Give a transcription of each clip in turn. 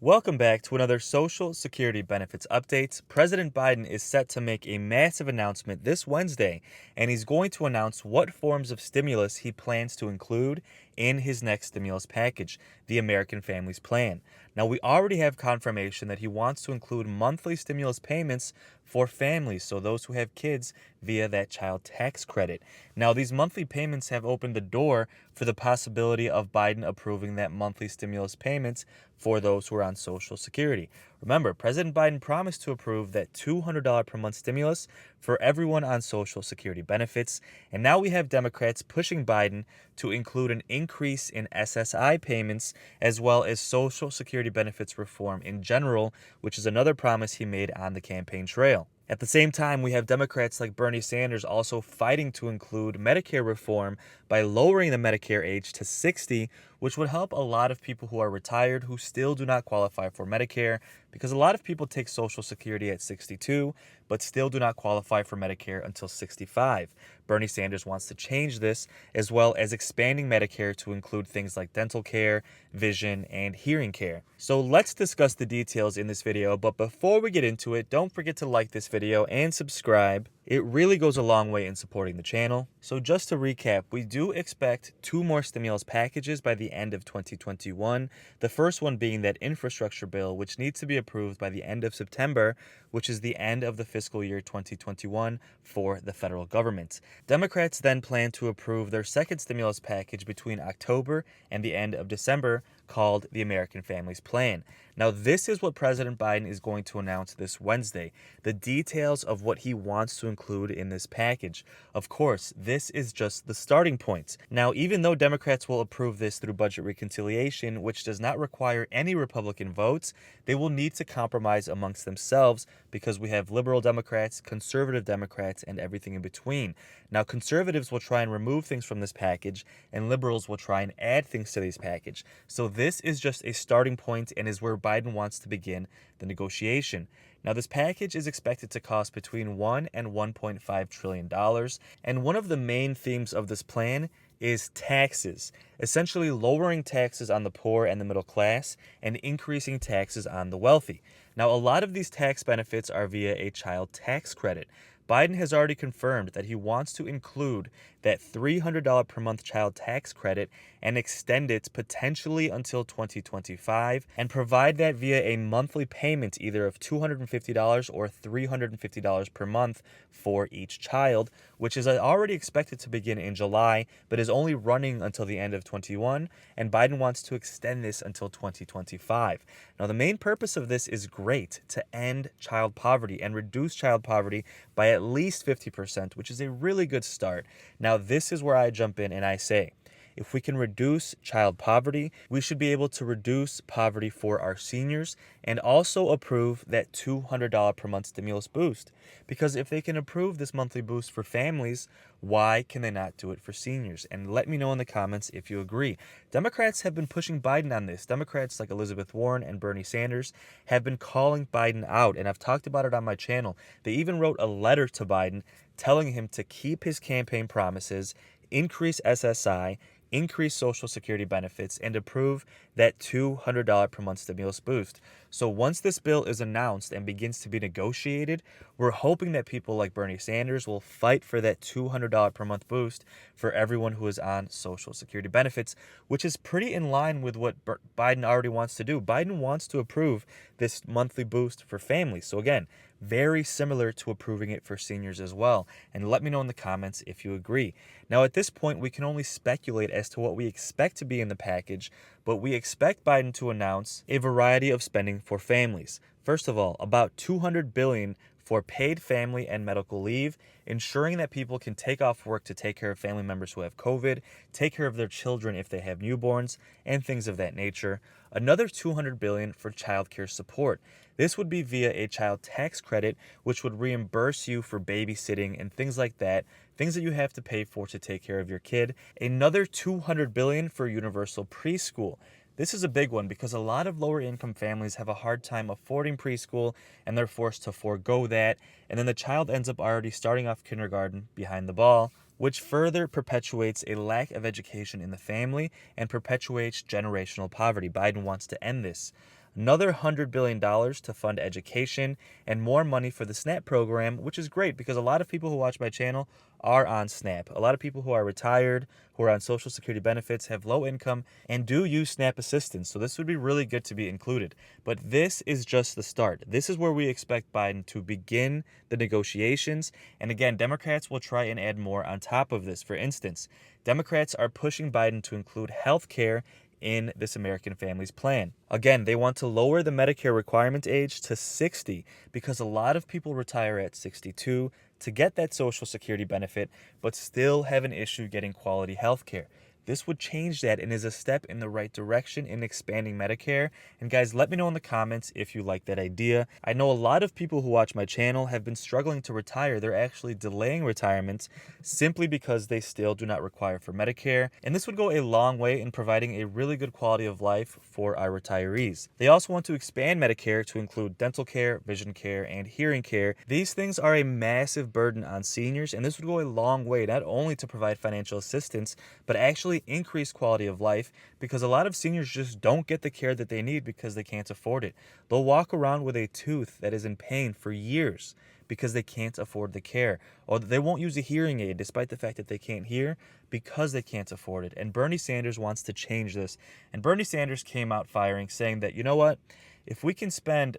Welcome back to another Social Security benefits update. President Biden is set to make a massive announcement this Wednesday, and he's going to announce what forms of stimulus he plans to include in his next stimulus package, the American Families Plan. Now, we already have confirmation that he wants to include monthly stimulus payments for families, so those who have kids, via that child tax credit. Now, these monthly payments have opened the door for the possibility of Biden approving that monthly stimulus payments for those who are on Social Security. Remember, President Biden promised to approve that $200 per month stimulus for everyone on Social Security benefits, and now we have Democrats pushing Biden to include an increase in SSI payments as well as Social Security benefits reform in general, which is another promise he made on the campaign trail. At the same time, we have Democrats like Bernie Sanders also fighting to include Medicare reform by lowering the Medicare age to 60, which would help a lot of people who are retired who still do not qualify for Medicare, because a lot of people take Social Security at 62 but still do not qualify for Medicare until 65. Bernie Sanders wants to change this, as well as expanding Medicare to include things like dental care, vision, and hearing care. So let's discuss the details in this video, but before we get into it, don't forget to like this video and subscribe. It really goes a long way in supporting the channel. So just to recap, we do expect two more stimulus packages by the end of 2021. The first one being that infrastructure bill, which needs to be approved by the end of September, which is the end of the fiscal year 2021 for the federal government. Democrats then plan to approve their second stimulus package between October and the end of December, called the American Families Plan. Now, this is what President Biden is going to announce this Wednesday, the details of what he wants to include in this package. Of course, this is just the starting point. Now, even though Democrats will approve this through budget reconciliation, which does not require any Republican votes, they will need to compromise amongst themselves because we have liberal Democrats, conservative Democrats, and everything in between. Now, conservatives will try and remove things from this package, and liberals will try and add things to this package. So this is just a starting point and is where Biden wants to begin the negotiation. Now, this package is expected to cost between $1 and $1.5 trillion, and one of the main themes of this plan is taxes, essentially lowering taxes on the poor and the middle class and increasing taxes on the wealthy. Now, a lot of these tax benefits are via a child tax credit. Biden has already confirmed that he wants to include that $300 per month child tax credit and extend it potentially until 2025 and provide that via a monthly payment either of $250 or $350 per month for each child, which is already expected to begin in July but is only running until the end of 21, and Biden wants to extend this until 2025. Now, the main purpose of this is great, to end child poverty and reduce child poverty by at least 50%, which is a really good start. Now, this is where I jump in and I say, if we can reduce child poverty, we should be able to reduce poverty for our seniors and also approve that $200 per month stimulus boost. Because if they can approve this monthly boost for families, why can they not do it for seniors? And let me know in the comments if you agree. Democrats have been pushing Biden on this. Democrats like Elizabeth Warren and Bernie Sanders have been calling Biden out, and I've talked about it on my channel. They even wrote a letter to Biden telling him to keep his campaign promises, increase SSI, increase Social Security benefits, and approve that $200 per month stimulus boost. So once this bill is announced and begins to be negotiated, we're hoping that people like Bernie Sanders will fight for that $200 per month boost for everyone who is on Social Security benefits, which is pretty in line with what Biden already wants to do. Biden wants to approve this monthly boost for families. So again, very similar to approving it for seniors as well. And let me know in the comments if you agree. Now, at this point, we can only speculate as to what we expect to be in the package, but we expect Biden to announce a variety of spending for families. First of all, about $200 billion for paid family and medical leave, ensuring that people can take off work to take care of family members who have COVID, take care of their children if they have newborns, and things of that nature. Another $200 billion for child care support. This would be via a child tax credit, which would reimburse you for babysitting and things like that, things that you have to pay for to take care of your kid. Another $200 billion for universal preschool. This is a big one because a lot of lower income families have a hard time affording preschool and they're forced to forego that. And then the child ends up already starting off kindergarten behind the ball, which further perpetuates a lack of education in the family and perpetuates generational poverty. Biden wants to end this. another $100 billion to fund education, and more money for the SNAP program, which is great because a lot of people who watch my channel are on SNAP. A lot of people who are retired, who are on Social Security benefits, have low income, and do use SNAP assistance. So this would be really good to be included. But this is just the start. This is where we expect Biden to begin the negotiations. And again, Democrats will try and add more on top of this. For instance, Democrats are pushing Biden to include health care in this American Families Plan. Again, they want to lower the Medicare requirement age to 60 because a lot of people retire at 62 to get that Social Security benefit, but still have an issue getting quality health care. This would change that and is a step in the right direction in expanding Medicare. And guys, let me know in the comments if you like that idea. I know a lot of people who watch my channel have been struggling to retire. They're actually delaying retirements simply because they still do not require for Medicare. And this would go a long way in providing a really good quality of life for our retirees. They also want to expand Medicare to include dental care, vision care, and hearing care. These things are a massive burden on seniors, and this would go a long way not only to provide financial assistance, but actually increase quality of life, because a lot of seniors just don't get the care that they need because they can't afford it. They'll walk around with a tooth that is in pain for years because they can't afford the care, or they won't use a hearing aid despite the fact that they can't hear because they can't afford it. And Bernie Sanders wants to change this. And Bernie Sanders came out firing, saying that, you know what, if we can spend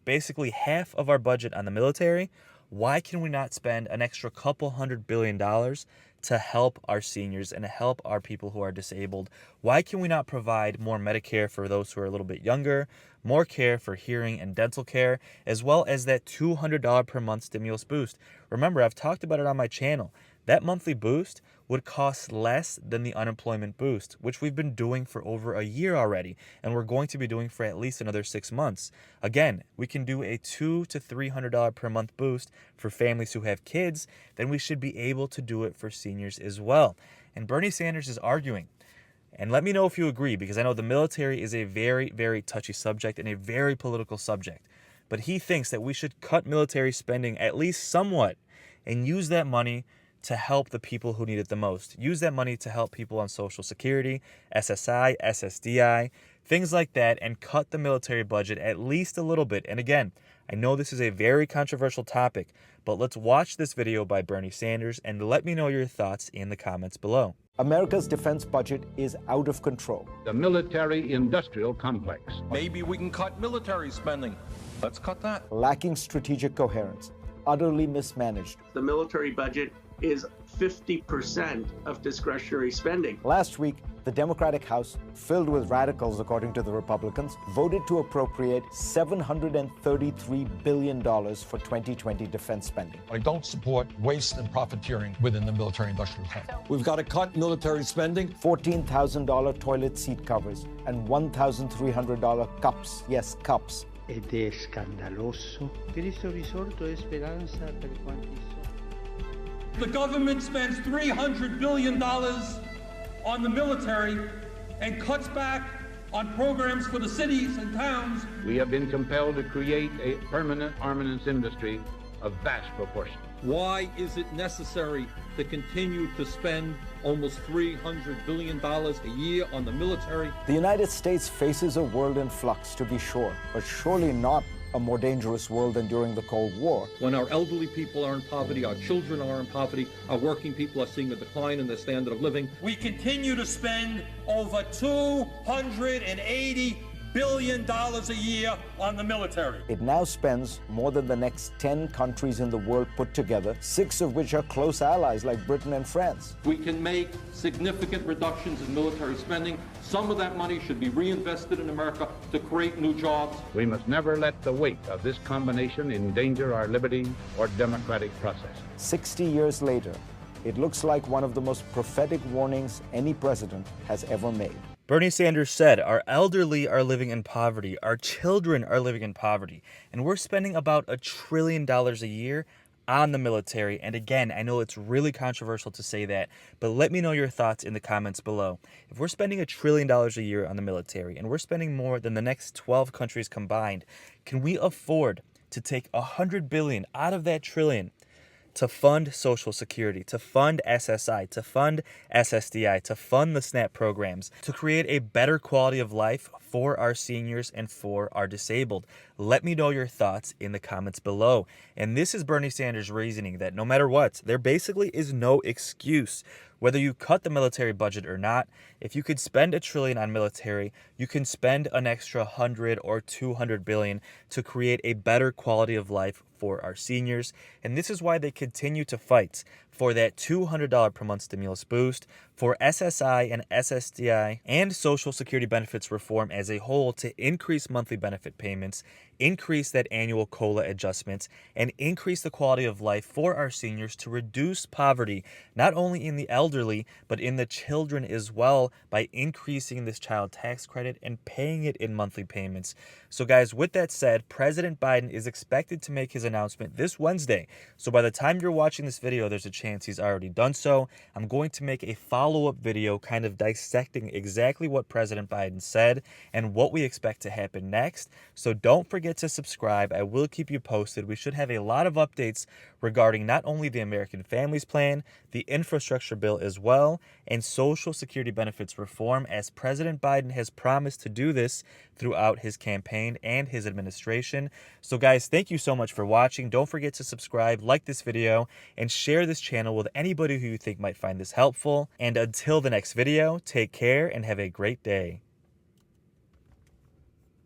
basically half of our budget on the military, why can we not spend an extra couple $100 billion to help our seniors and to help our people who are disabled? Why can we not provide more Medicare for those who are a little bit younger, more care for hearing and dental care, as well as that $200 per month stimulus boost? Remember, I've talked about it on my channel. That monthly boost would cost less than the unemployment boost, which we've been doing for over a year already, and we're going to be doing for at least another 6 months. Again, we can do a $200 to $300 per month boost for families who have kids, then we should be able to do it for seniors as well. And Bernie Sanders is arguing, and let me know if you agree, because I know the military is a very, very touchy subject and a very political subject, but he thinks that we should cut military spending at least somewhat and use that money to help the people who need it the most. Use that money to help people on Social Security, SSI, SSDI, things like that, and cut the military budget at least a little bit. And again, I know this is a very controversial topic, but let's watch this video by Bernie Sanders and let me know your thoughts in the comments below. America's defense budget is out of control. The military-industrial complex. Maybe we can cut military spending. Let's cut that. Lacking strategic coherence, utterly mismanaged. The military budget is 50% of discretionary spending. Last week, the Democratic House, filled with radicals according to the Republicans, voted to appropriate $733 billion for 2020 defense spending. I don't support waste and profiteering within the military-industrial complex. We've got to cut military spending. $14,000 toilet seat covers and $1,300 cups. Yes, cups. Ed è scandaloso. Cristo risorto è speranza per quanti sono. The government spends $300 billion on the military and cuts back on programs for the cities and towns. We have been compelled to create a permanent armaments industry of vast proportions. Why is it necessary to continue to spend almost $300 billion a year on the military? The United States faces a world in flux, to be sure, but surely not a more dangerous world than during the Cold War. When our elderly people are in poverty, our children are in poverty, our working people are seeing a decline in their standard of living. We continue to spend over $280 billion a year on the military. It now spends more than the next 10 countries in the world put together, 6 of which are close allies like Britain and France. We can make significant reductions in military spending. Some of that money should be reinvested in America to create new jobs. We must never let the weight of this combination endanger our liberty or democratic process. 60 years later, it looks like one of the most prophetic warnings any president has ever made. Bernie Sanders said our elderly are living in poverty, our children are living in poverty, and we're spending about $1 trillion a year on the military. And again, I know it's really controversial to say that, but let me know your thoughts in the comments below. If we're spending $1 trillion a year on the military, and we're spending more than the next 12 countries combined, can we afford to take $100 billion out of that trillion to fund Social Security, to fund SSI, to fund SSDI, to fund the SNAP programs, to create a better quality of life for our seniors and for our disabled. Let me know your thoughts in the comments below. And this is Bernie Sanders' reasoning that no matter what, there basically is no excuse. Whether you cut the military budget or not, if you could spend $1 trillion on military, you can spend an extra 100 or 200 billion to create a better quality of life for our seniors. And this is why they continue to fight for that $200 per month stimulus boost, for SSI and SSDI and Social Security benefits reform as a whole to increase monthly benefit payments, increase that annual COLA adjustment, and increase the quality of life for our seniors to reduce poverty, not only in the elderly, but in the children as well, by increasing this child tax credit and paying it in monthly payments. So guys, with that said, President Biden is expected to make his announcement this Wednesday. So by the time you're watching this video, there's a chance he's already done so. I'm going to make a follow-up video kind of dissecting exactly what President Biden said and what we expect to happen next. So don't forget to subscribe. I will keep you posted. We should have a lot of updates regarding not only the American Families Plan, the infrastructure bill as well, and Social Security benefits reform, as President Biden has promised to do this throughout his campaign and his administration. So guys, thank you so much for watching. Don't forget to subscribe, like this video, and share this channel with anybody who you think might find this helpful. And until the next video, take care and have a great day.